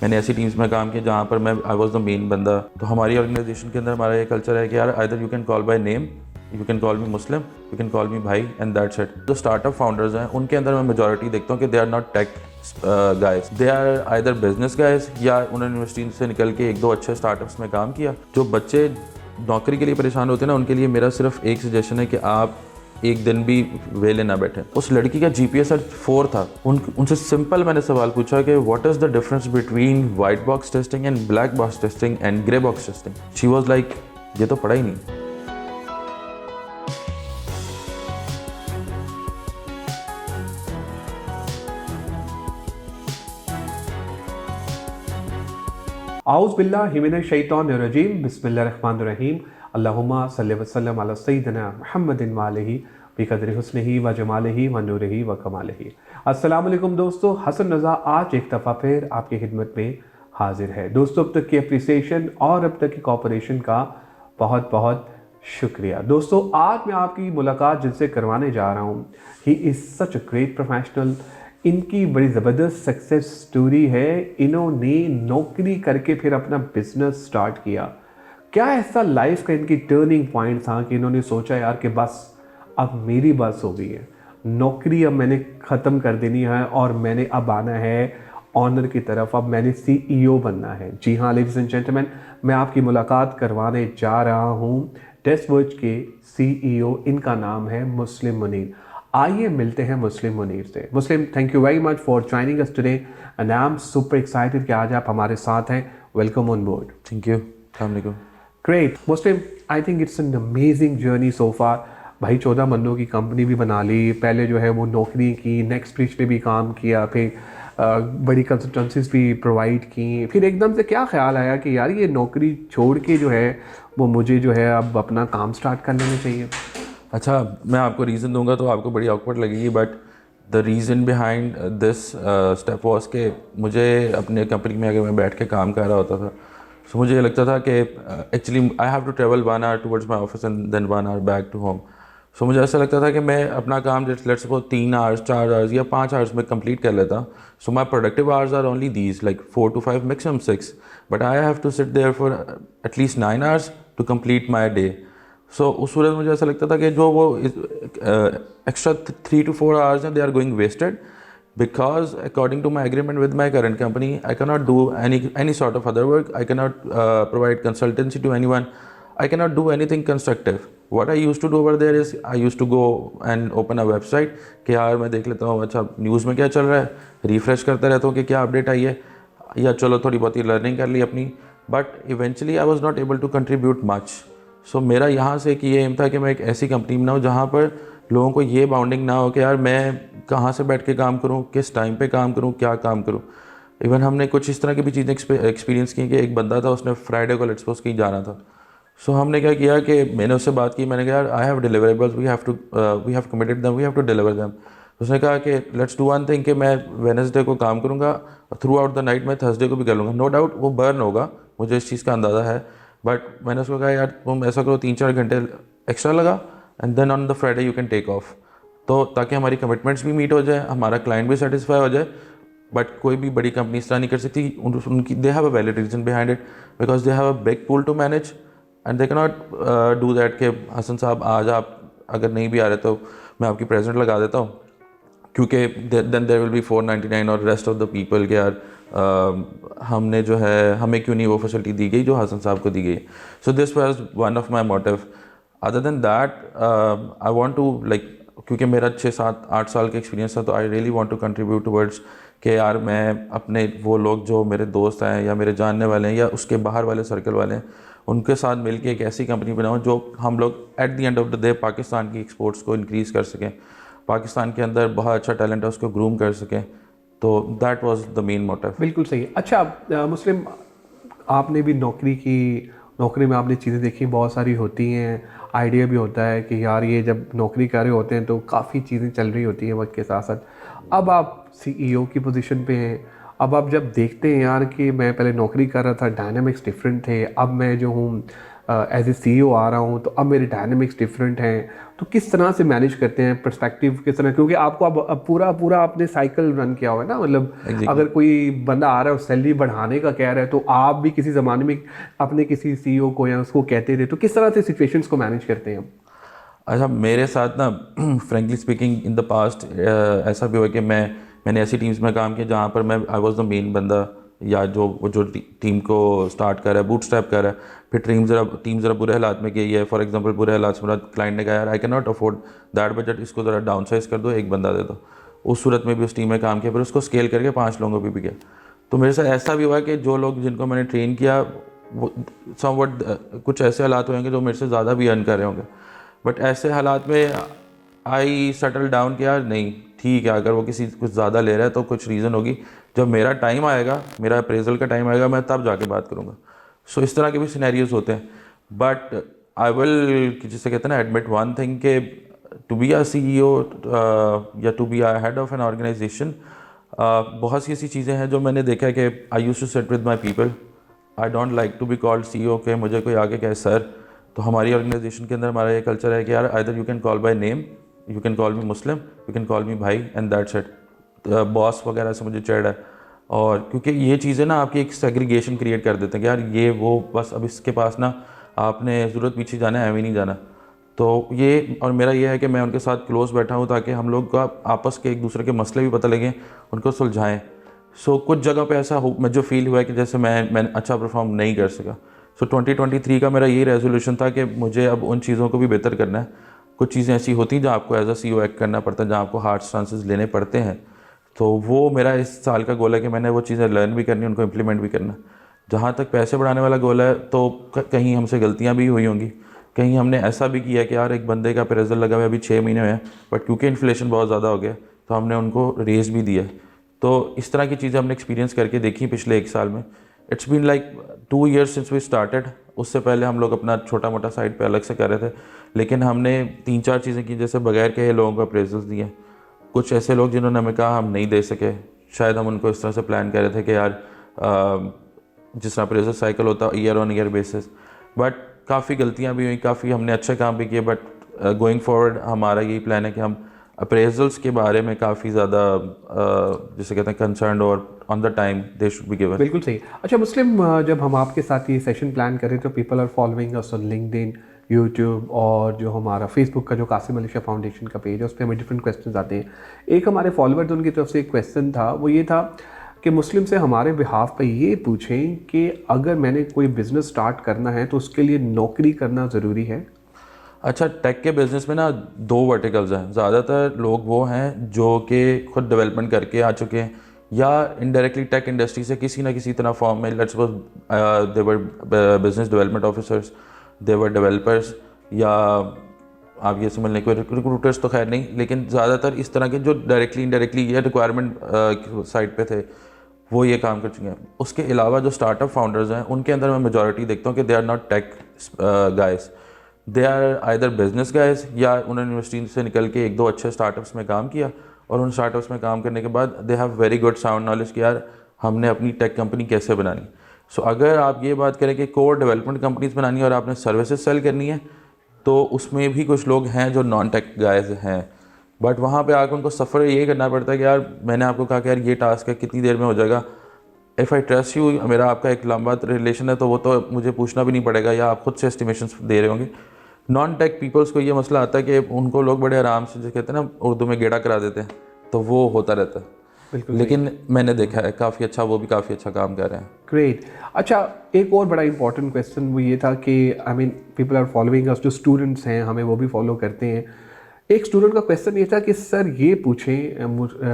मैंने ऐसी टीम्स में काम किया जहाँ पर मैं आई वॉज द मेन बंदा। तो हमारी ऑर्गेनाइजेशन के अंदर हमारा ये कल्चर है कि यार either you can call by name, you can call me Muslim, you can call me भाई, एंड दैट्स इट। जो स्टार्टअप फाउंडर्स हैं उनके अंदर मैं मेजॉरिटी देखता हूँ कि they are not tech guys, they are either business guys, या उन्होंने यूनिवर्सिटी से निकल के एक दो अच्छे स्टार्टअप्स में काम किया। जो बच्चे नौकरी के लिए परेशान होते हैं ना, उनके लिए मेरा सिर्फ एक सजेशन है कि आप एक दिन भी वेले ना बैठे। उस लड़की का जीपीएस 4 था। उनसे सिंपल मैंने सवाल पूछा कि what is the difference between white box testing and black box testing and grey box testing. She was like ये तो पढ़ा ही नहीं। आउज़ बिल्लाहि मिनश शैतानिर-रजीम, बिस्मिल्लाहिर्रहमानिर्रहीम, अल्लाहुम्मा सल्लि व सल्लिम अला सय्यिदिना मुहम्मदिन व आलिहि बिक़द्रि हुस्निही व जमालिही व नूरिही व कमालिही। अस्सलाम वालेकुम दोस्तों, हसन रज़ा आज एक दफ़ा फिर आपकी खिदमत में हाजिर है। दोस्तों, अब तक की अप्रिसिएशन और अब तक की कोऑपरेशन का बहुत बहुत शुक्रिया। दोस्तों, आज मैं आपकी मुलाकात जिनसे करवाने जा रहा हूँ, he is such a great professional. इनकी बड़ी ज़बरदस्त सक्सेस स्टोरी है। इन्होंने नौकरी करके फिर अपना बिजनेस स्टार्ट किया। क्या ऐसा लाइफ का इनकी टर्निंग पॉइंट था कि इन्होंने सोचा यार कि बस अब मेरी बस हो गई है, नौकरी अब मैंने ख़त्म कर देनी है और मैंने अब आना है ऑनर की तरफ, अब मैंने सीईओ बनना है। जी हाँ लेडीज़ एंड जेंटलमैन, मैं आपकी मुलाकात करवाने जा रहा हूँ टेस्टवर्ज के सीईओ, इनका नाम है मुस्लिम मुनीर। आइए मिलते हैं मुस्लिम मुनीर से। Muslim, thank you very much for joining us today and I am super excited कि आज आप हमारे साथ हैं। Welcome on board. Thank you. अस्सलाम वालेकुम। Great Muslim, I think it's an amazing journey so far. भाई 14 बंदों की कंपनी भी बना ली, पहले जो है वो नौकरी की, नेक्स्ट ब्रिज पे भी काम किया, फिर बड़ी कंसल्टेंसीज भी प्रोवाइड की, फिर एकदम से क्या ख्याल आया कि यार ये नौकरी छोड़ के जो है वो मुझे जो है अब अपना काम स्टार्ट कर लेना चाहिए। अच्छा, मैं आपको रीज़न दूंगा तो आपको बड़ी ऑकवर्ड लगेगी, but the reason behind this step was के मुझे अपने कंपनी में अगर मैं बैठ के काम कर रहा होता था तो मुझे ये लगता था कि actually I have to travel 1 hour towards my office and then 1 hour back to home. So मुझे ऐसा लगता था कि मैं अपना काम लेट्स सपोज 3 आवर्स 4 आवर्स या 5 आवर्स में कंप्लीट कर लेता। So my productive hours are only these like 4 to 5 maximum 6, but I have to sit there for at least 9 hours to complete my day. So उस सूरत मुझे ऐसा लगता था कि जो वो एक्स्ट्रा 3 to 4 आवर्स हैं they are going wasted, because according to my agreement with my current company I cannot do any sort of other work. I cannot provide consultancy to anyone. I cannot do anything constructive. What I used to do over there is I used to go and open a website कि यार मैं देख लेता हूँ अच्छा news में क्या चल रहा है, रिफ्रेश करता रहता हूँ कि क्या अपडेट आई है, या चलो थोड़ी बहुत ही लर्निंग कर ली अपनी, but eventually I was not able to contribute much. So मेरा यहाँ से कि ये एम था कि मैं एक ऐसी कंपनी बनाऊँ जहाँ पर लोगों को ये बाउंडिंग ना हो कि यार मैं कहाँ से बैठ के काम करूँ, किस टाइम पे काम करूँ, क्या काम करूँ। इवन हमने कुछ इस तरह की भी चीज़ें एक्सपीरियंस की कि एक बंदा था, उसने फ्राइडे को लेट्स सपोज कहीं जाना था। सो हमने क्या किया कि मैंने उससे बात की, मैंने कहा यार I have deliverables, we have committed them, we have to deliver them. उसने कहा कि लेट्स डू वन थिंग कि मैं वेडनेसडे को काम करूँगा और थ्रू आउट द नाइट मैं थर्सडे को भी कर लूँगा। नो डाउट वो बर्न होगा, मुझे इस चीज़ का अंदाज़ा है, बट मैंने उसको कहा यार तुम ऐसा करो 3-4 घंटे एक्स्ट्रा लगा and then on the Friday you can take off, तो ताकि हमारी कमिटमेंट्स भी मीट हो जाए, हमारा क्लाइंट भी सेटिस्फाई हो जाए। बट कोई भी बड़ी कंपनी इस तरह नहीं कर सकती, उनकी they have a valid reason behind it, because they have a big pool to manage and they can not do that के हसन साहब आज आप अगर नहीं भी आ रहे तो मैं आपकी प्रेजेंट लगा देता हूँ, क्योंकि देन देयर विल बी 499 और रेस्ट ऑफ द पीपल के यार हमने जो है हमें क्यों नहीं वो फैसिलिटी दी गई जो हसन साहब को दी गई। So this was one of my motive. Other than that I want to like, क्योंकि मेरा 6-7-8 साल का एक्सपीरियंस था, तो I really want to contribute towards कि यार मैं अपने वो लोग जो मेरे दोस्त हैं या मेरे जानने वाले हैं या उसके बाहर वाले सर्कल वाले हैं उनके साथ मिलके एक ऐसी कंपनी बनाऊं जो हम लोग at the end of the day Pakistan की एक्सपोर्ट्स को इंक्रीज़ कर सकें, पाकिस्तान के अंदर बहुत अच्छा टैलेंट है उसको ग्रूम कर सकें। तो that was the main motive. बिल्कुल सही। अच्छा मुस्लिम, आपने भी नौकरी की, नौकरी में आपने चीज़ें देखी बहुत सारी होती हैं, आइडिया भी होता है कि यार ये जब नौकरी कर रहे होते हैं तो काफ़ी चीज़ें चल रही होती हैं वक्त के साथ साथ। अब आप सीईओ की पोजीशन पे हैं, अब आप जब देखते हैं यार कि मैं पहले नौकरी कर रहा था, डायनामिक्स डिफरेंट थे, अब मैं जो हूँ एज ए CEO आ रहा हूँ, तो अब मेरे डायनामिक्स डिफरेंट हैं, तो किस तरह से मैनेज करते हैं पर्सपेक्टिव किस तरह, क्योंकि आपको अब पूरा पूरा आपने साइकिल रन किया हुआ है ना, मतलब अगर कोई बंदा आ रहा है और सैलरी बढ़ाने का कह रहा है, तो आप भी किसी ज़माने में अपने किसी CEO को या उसको कहते थे, तो किस तरह से सिचुएशंस को मैनेज करते हैं? अच्छा, मेरे साथ ना frankly speaking in the past ऐसा भी हुआ कि मैंने ऐसी टीम्स में काम किया जहाँ पर मैं आई वाज द मेन बंदा, या जो टीम को स्टार्ट कर रहा है, बूट स्टैप कर रहा है, फिर टीम ज़रा बुरे हालात में गई है। फॉर एग्जांपल बुरे हालात से मेरा क्लाइंट ने कहा यार I can not afford that budget, इसको ज़रा डाउन साइज कर दो, एक बंदा दे दो। उस सूरत में भी उस टीम में काम किया, फिर उसको स्केल करके 5 लोगों पर भी किया। तो मेरे साथ ऐसा भी हुआ कि जो लोग जिनको मैंने ट्रेन किया वो समवट कुछ ऐसे हालात होंगे जो मेरे से ज़्यादा भी अर्न कर रहे होंगे, बट ऐसे हालात में आई सेटल डाउन किया, नहीं ठीक है, अगर वो किसी कुछ ज़्यादा ले रहा है तो कुछ रीज़न होगी, जब मेरा टाइम आएगा, मेरा अप्रेजल का टाइम आएगा, मैं तब जाके बात करूँगा। सो इस तरह के भी सिनेरियोज होते हैं, बट आई विल जिसे कहते हैं ना एडमिट वन थिंग के टू बी अ CEO या to be a head of an organisation, बहुत सी ऐसी चीज़ें हैं जो मैंने देखा है कि I used to sit with my people, I don't like to be called CEO के मुझे कोई आगे कहे सर। तो हमारी ऑर्गेनाइजेशन के अंदर हमारा ये कल्चर है कि यार either you can call by name, you can call me Muslim, you can call me भाई, एंड दैट्स इट। बॉस वगैरह से मुझे चिढ़ है, और क्योंकि ये चीज़ें ना आपकी एक सेग्रीगेशन क्रिएट कर देते हैं कि यार ये वो, बस अब इसके पास ना आपने ज़रूरत पीछे जाना है, एवं नहीं जाना। तो ये, और मेरा ये है कि मैं उनके साथ क्लोज बैठा हूँ ताकि हम लोग का आपस के एक दूसरे के मसले भी पता लगें, उनको सुलझाएं। सो कुछ जगह पे ऐसा मुझे फील हुआ है कि जैसे मैं अच्छा परफॉर्म नहीं कर सका। सो 2023 का मेरा यही रेजोल्यूशन था कि मुझे अब उन चीज़ों को भी बेहतर करना है। कुछ चीज़ें ऐसी होती हैं जहाँ आपको एज अ CEO एक्ट करना पड़ता है, जहाँ आपको हार्ड स्टांसेस लेने पड़ते हैं। तो वो मेरा इस साल का गोल है कि मैंने वो चीज़ें लर्न भी करनी, उनको इम्प्लीमेंट भी करना। जहाँ तक पैसे बढ़ाने वाला गोल है, तो कहीं हमसे गलतियाँ भी हुई होंगी, कहीं हमने ऐसा भी किया कि यार एक बंदे का अप्रेजल लगा हुआ है अभी 6 महीने हुए हैं, बट क्योंकि इन्फ्लेशन बहुत ज़्यादा हो गया तो हमने उनको रेज भी दिया। तो इस तरह की चीज़ें हमने एक्सपीरियंस करके देखी पिछले 1 साल में। It's been like 2 years since we started. उससे पहले हम लोग अपना छोटा मोटा साइड पे अलग से कर रहे थे, लेकिन हमने 3-4 चीज़ें की, जैसे बगैर कहे लोगों को अप्रेजल्स दिए। कुछ ऐसे लोग जिन्होंने हमें कहा हम नहीं दे सके, शायद हम उनको इस तरह से प्लान कर रहे थे कि यार जिस तरह अप्रेजल साइकिल होता है year on year basis, but काफ़ी गलतियाँ भी हुई, काफ़ी हमने अच्छे काम भी किए। बट गोइंग फॉरवर्ड हमारा यही प्लान है कि हम अप्रेजल्स के बारे में काफ़ी ज़्यादा जिसे कहते हैं कंसर्न, और on the time they should be given. बिल्कुल सही। अच्छा मुस्लिम, जब हम आपके साथ ये सेशन प्लान करें तो people are following us on LinkedIn, YouTube, और जो हमारा फेसबुक का जो कासिम अली शाह फाउंडेशन का पेज है उस पर हमें डिफरेंट क्वेश्चन आते हैं। एक हमारे फॉलोअर थे, उनकी तरफ से एक क्वेश्चन था, वो ये था कि मुस्लिम से हमारे बिहाफ पे ये पूछें कि अगर मैंने कोई बिज़नेस स्टार्ट करना है तो उसके लिए नौकरी करना ज़रूरी है? अच्छा, टेक के बिज़नेस में ना 2 वर्टिकल्स हैं। ज़्यादातर लोग वो हैं जो कि खुद डेवलपमेंट करके आ चुके हैं, या इनडायरेक्टली टेक इंडस्ट्री से किसी ना किसी तरह फॉर्म में, let's suppose they were business development officers, they were developers, या आप ये समझ लें कोई रिक्रूटर्स तो खैर नहीं, लेकिन ज़्यादातर इस तरह के जो डायरेक्टली इनडायरेक्टली या रिक्वायरमेंट साइड पे थे वो ये काम कर चुके हैं। उसके अलावा जो स्टार्टअप फाउंडर्स हैं उनके अंदर मैं मेजॉरिटी देखता हूँ कि they are not tech guys, they are either business guys, या उन्होंने यूनिवर्सिटी से निकल के 1-2 अच्छे स्टार्टअप्स में काम किया, और उन स्टार्टअप्स में काम करने के बाद they have very good sound knowledge कि यार हमने अपनी टेक कंपनी कैसे बनानी। सो अगर आप ये बात करें कि कोर डेवलपमेंट कंपनीज बनानी है और आपने सर्विसेज सेल करनी है, तो उसमें भी कुछ लोग हैं जो नॉन टेक गाइज हैं, बट वहाँ पे आकर उनको सफ़र ये करना पड़ता है कि यार मैंने आपको कहा कि यार ये टास्क है, कितनी देर में हो जाएगा। इफ़ आई ट्रस्ट यू, मेरा आपका एक लंबा रिलेशन है, तो वो तो मुझे पूछना भी नहीं पड़ेगा, या आप खुद से एस्टिमेशन दे रहे होंगे। नॉन टेक पीपल्स को ये मसला आता है कि उनको लोग बड़े आराम से, जो कहते हैं ना उर्दू में, गेड़ा करा देते हैं, तो वो होता रहता है। बिल्कुल। लेकिन मैंने देखा है काफ़ी अच्छा, वो भी काफ़ी अच्छा काम कर रहे हैं। ग्रेट। अच्छा, एक और बड़ा इंपॉर्टेंट क्वेश्चन वो ये था कि I mean people are following us, जो स्टूडेंट्स हैं हमें वो भी फॉलो करते हैं। एक स्टूडेंट का क्वेश्चन ये था कि सर ये पूछें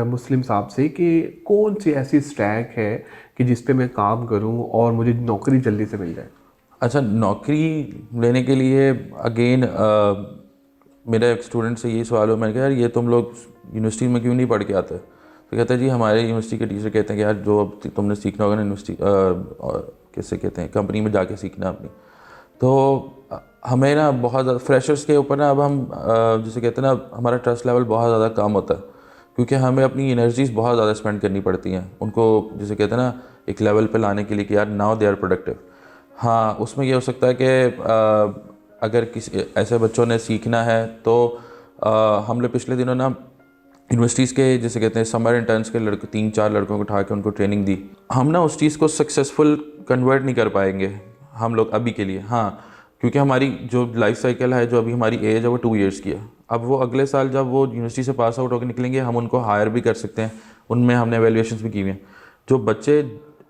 मुस्लिम साहब से कि कौन सी ऐसी स्टैक है कि जिस पे मैं काम करूं और मुझे नौकरी जल्दी से मिल जाए? अच्छा, नौकरी लेने के लिए अगेन मेरा एक स्टूडेंट से यही सवाल हुआ, मैंने कहा यार ये तुम लोग यूनिवर्सिटी में क्यों नहीं पढ़ के आते? तो कहता है जी हमारे यूनिवर्सिटी के टीचर कहते हैं कि यार जो अब तुमने सीखना होगा ना यूनिवर्सिटी कैसे कहते हैं कंपनी में जाके सीखना अपनी। तो हमें ना बहुत ज़्यादा फ्रेशर्स के ऊपर ना अब हम जिसे कहते हैं ना हमारा ट्रस्ट लेवल बहुत ज़्यादा कम होता है, क्योंकि हमें अपनी एनर्जीज बहुत ज़्यादा स्पेंड करनी पड़ती हैं उनको जिसे कहते हैं ना एक लेवल पे लाने के लिए कि यार नाउ दे आर प्रोडक्टिव। हाँ, उसमें ये हो सकता है कि अगर किसी ऐसे बच्चों ने सीखना है तो हम लोग पिछले दिनों ना यूनिवर्सिटीज़ के जैसे कहते हैं समर इंटर्न्स के लड़के 3-4 लड़कों को उठा के उनको ट्रेनिंग दी। हम ना उस चीज़ को सक्सेसफुल कन्वर्ट नहीं कर पाएंगे हम लोग अभी के लिए, हाँ, क्योंकि हमारी जो लाइफ साइकिल है, जो अभी हमारी एज है वो 2 ईयर्स की है। अब वो अगले साल जब वो यूनिवर्सिटी से पास आउट होकर निकलेंगे हम उनको हायर भी कर सकते हैं, उनमें हमने एवेल्यूएशंस भी की हुई हैं। जो बच्चे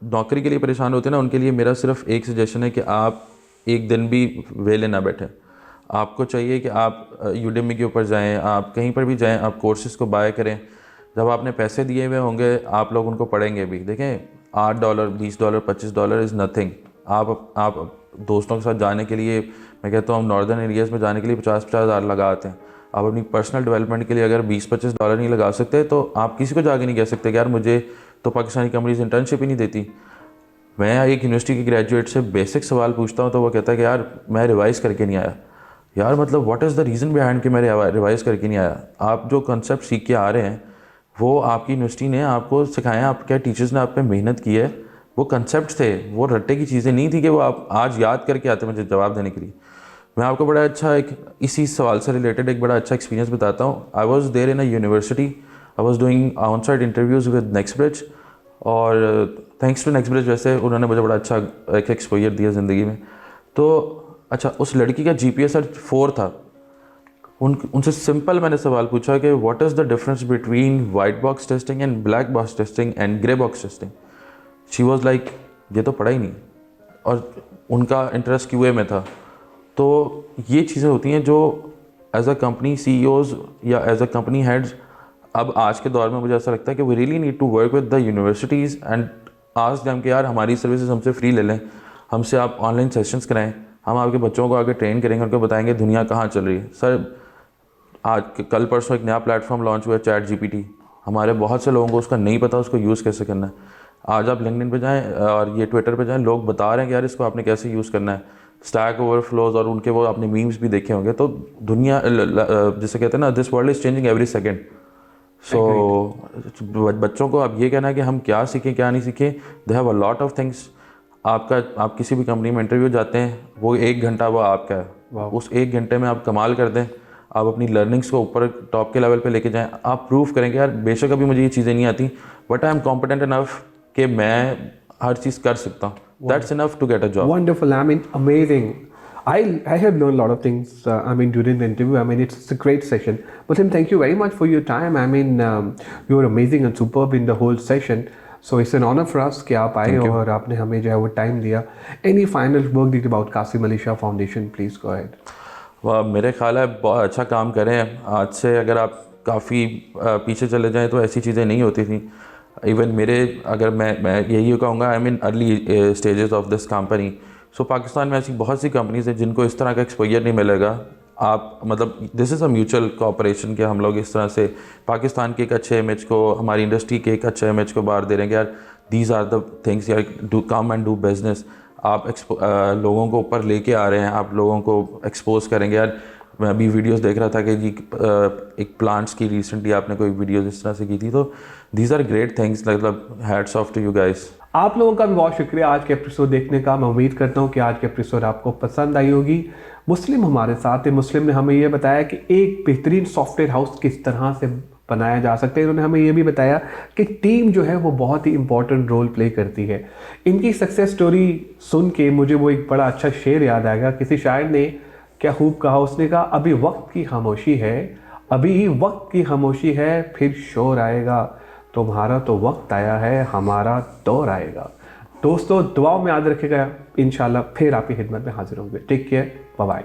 नौकरी के लिए परेशान होते हैं ना, उनके लिए मेरा सिर्फ एक सजेशन है कि आप एक दिन भी वेले ना बैठें। आपको चाहिए कि आप यूडेमी के ऊपर जाएं, आप कहीं पर भी जाएं, आप कोर्सेज़ को बाय करें। जब आपने पैसे दिए हुए होंगे आप लोग उनको पढ़ेंगे भी। देखें, $8, $20, $25 इज़ नथिंग। आप दोस्तों के साथ जाने के लिए, मैं कहता हूँ हम नॉर्दर्न एरियाज़ में जाने के लिए 50-50 हज़ार लगाते हैं। आप अपनी पर्सनल डेवलपमेंट के लिए अगर $20-25 नहीं लगा सकते तो आप किसी को जाके नहीं कह सकते कि यार मुझे तो पाकिस्तानी कंपनीज इंटर्नशिप ही नहीं देती। मैं एक यूनिवर्सिटी के ग्रेजुएट से बेसिक सवाल पूछता हूँ तो वो कहता है कि यार मैं रिवाइज़ करके नहीं आया। यार मतलब what is the reason behind कि मैं रिवाइज़ करके नहीं आया? आप जो कंसेप्ट सीख के आ रहे हैं वो आपकी यूनिवर्सिटी ने आपको सिखाया, आपके टीचर्स ने आप पे मेहनत की है, वो कंसेप्ट थे, वो रट्टे की चीज़ें नहीं थी कि वो आप आज याद करके आते मुझे जवाब देने के लिए। मैं आपको बड़ा अच्छा एक इसी सवाल से रिलेटेड एक बड़ा अच्छा एक्सपीरियंस बताता हूँ। I was there in a university, I was doing on site interviews with Next Bridge, और थैंक्स टू नेक्स्ट ब्रिज वैसे उन्होंने मुझे बड़ा अच्छा एक एक्सपोजर दिया ज़िंदगी में। तो अच्छा, उस लड़की का GPA सर 4 था। उनसे सिंपल मैंने सवाल पूछा कि what is the difference between white box testing and black box testing and grey box testing. She was like ये तो पढ़ा ही नहीं, और उनका इंटरेस्ट QA में था। तो ये चीज़ें होती हैं जो एज अ कंपनी CEOs या एज अ कंपनी हेड्स अब आज के दौर में मुझे ऐसा लगता है कि we really need to work with the universities and ask them कि यार हमारी सर्विसेज हमसे फ्री ले लें, हमसे आप ऑनलाइन सेशंस कराएं, हम आपके बच्चों को आगे ट्रेन करेंगे, उनको बताएंगे दुनिया कहाँ चल रही है। सर आज कल परसों एक नया प्लेटफॉर्म लॉन्च हुआ है ChatGPT। हमारे बहुत से लोगों को उसका नहीं पता उसको यूज़ कैसे करना है। आज आप लिंक्डइन पे जाएं और ये ट्विटर पे जाएं, लोग बता रहे हैं कि यार इसको आपने कैसे यूज़ करना है। स्टैक ओवरफ्लोज और उनके वो आपने मीम्स भी देखे होंगे। तो दुनिया जिसे कहते हैं ना, this world is changing every second. So बच्चों को अब ये कहना है कि हम क्या सीखें क्या नहीं सीखें, दे have a lot of things. आप किसी भी कंपनी में इंटरव्यू जाते हैं, वो 1 घंटा वो आपका है, उस 1 घंटे में आप कमाल कर दें, आप अपनी लर्निंग्स को ऊपर टॉप के लेवल पे लेके जाएं, आप प्रूव करें कि यार बेशक अभी मुझे ये चीज़ें नहीं आती but I am competent enough कि मैं हर चीज़ कर सकता हूँ। That's enough to get a job. Wonderful. I mean, amazing. I have learned a lot of things. I mean, during the interview. I mean, it's a great session. Muslim, thank you very much for your time. I mean, you were amazing and superb in the whole session. So it's an honor for us कि आप आए और आपने हमें जो है वो time दिया. Any final word did about Qasim Ali Shah Foundation? Please go ahead. मेरे ख्याल है बहुत अच्छा काम करें। आज से अगर आप काफ़ी पीछे चले जाएं तो ऐसी चीज़ें नहीं होती थी। इवन मेरे अगर मैं यही कहूँगा, I mean early stages of this company. So Pakistan में ऐसी बहुत सी कंपनीज हैं जिनको इस तरह का एक्सपोजर नहीं मिलेगा। आप मतलब this is a mutual cooperation कि हम लोग इस तरह से पाकिस्तान के एक अच्छे इमेज को, हमारी इंडस्ट्री के एक अच्छे इमेज को बाहर दे रहे हैं कि यार दीज आर द थिंग्स, यार do come and do business. आप लोगों को ऊपर लेके आ रहे हैं, आप लोगों को एक्सपोज करेंगे। यार मैं अभी वीडियोस देख रहा था कि जी एक प्लांट्स की रिसेंटली आपने कोई वीडियोस इस तरह से की थी। तो दीज आर ग्रेट थिंग्स, मतलब hats off to you guys. आप लोगों का भी बहुत शुक्रिया आज के एपिसोड देखने का। मैं उम्मीद करता हूँ कि आज के एपिसोड आपको पसंद आई होगी। मुस्लिम हमारे साथ है। मुस्लिम ने हमें ये बताया कि एक बेहतरीन सॉफ्टवेयर हाउस किस तरह से बनाया जा सकता है। इन्होंने हमें ये भी बताया कि टीम जो है वो बहुत ही इंपॉर्टेंट रोल प्ले करती है। इनकी सक्सेस स्टोरी सुन के मुझे वो एक बड़ा अच्छा शेर याद आएगा। किसी शायर ने क्या खूब कहा, उसने कहा अभी वक्त की खामोशी है, अभी वक्त की खामोशी है, फिर शोर आएगा। तुम्हारा तो वक्त आया है, हमारा दौर आएगा। दोस्तों दुआओं में याद रखिएगा। इंशाल्लाह फिर आपकी खिदमत में हाजिर होंगे। Take care, bye bye.